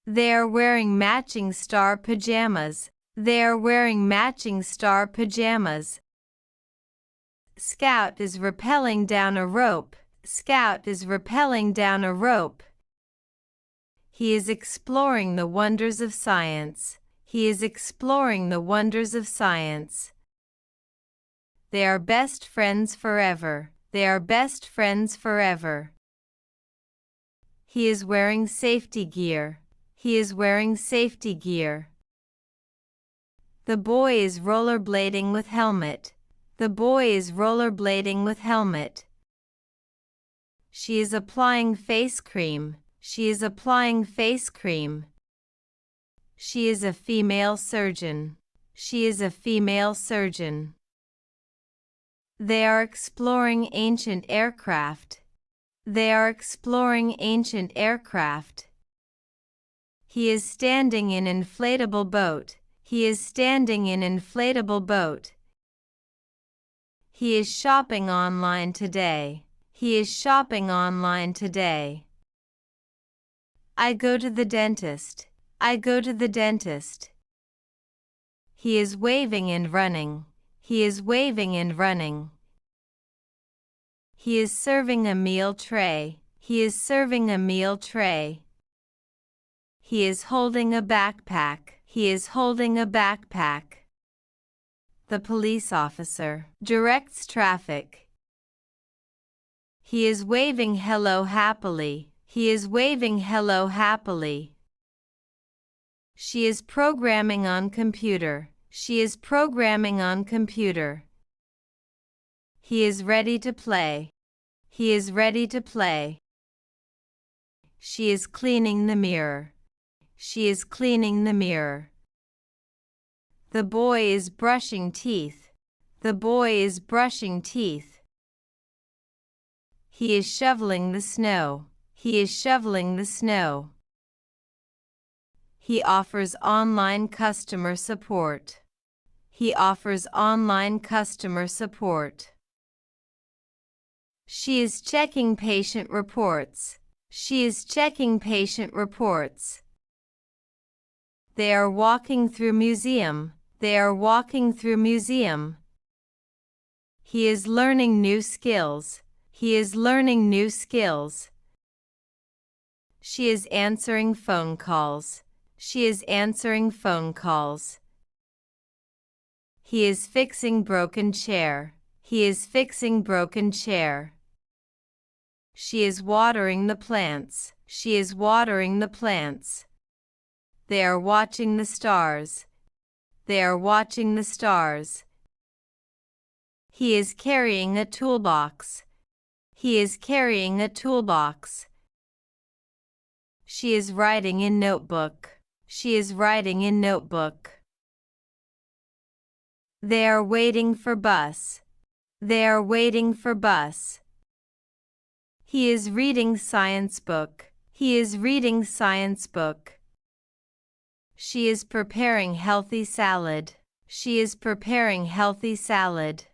They are wearing matching star pajamas. They are wearing matching star pajamas. Scout is rappelling down a rope. Scout is rappelling down a rope. He is exploring the wonders of science. He is exploring the wonders of science. They are best friends forever. They are best friends forever. He is wearing safety gear. He is wearing safety gear. The boy is rollerblading with helmet. The boy is rollerblading with helmet. She is applying face cream. She is applying face cream. She is a female surgeon. She is a female surgeon. They are exploring ancient aircraft. They are exploring ancient aircraft. He is standing in inflatable boat. He is standing in inflatable boat. He is shopping online today. He is shopping online today. I go to the dentist. I go to the dentist. He is waving and running. He is waving and running. He is serving a meal tray. He is serving a meal tray. He is holding a backpack. He is holding a backpack. The police officer directs traffic. He is waving hello happily. He is waving hello happily. She is programming on computer. She is programming on computer. He is ready to play. He is ready to play. She is cleaning the mirror. She is cleaning the mirror. The boy is brushing teeth. The boy is brushing teeth. He is shoveling the snow. He is shoveling the snow. He offers online customer support. He offers online customer support. She is checking patient reports. She is checking patient reports. They are walking through museum. They are walking through museum. He is learning new skills. He is learning new skills. She is answering phone calls. She is answering phone calls. He is fixing broken chair. He is fixing broken chair. She is watering the plants. She is watering the plants. They are watching the stars. They are watching the stars. He is carrying a toolbox. He is carrying a toolbox. She is writing in notebook. She is writing in notebook. They are waiting for bus. They are waiting for bus. He is reading science book. He is reading science book. She is preparing healthy salad. She is preparing healthy salad.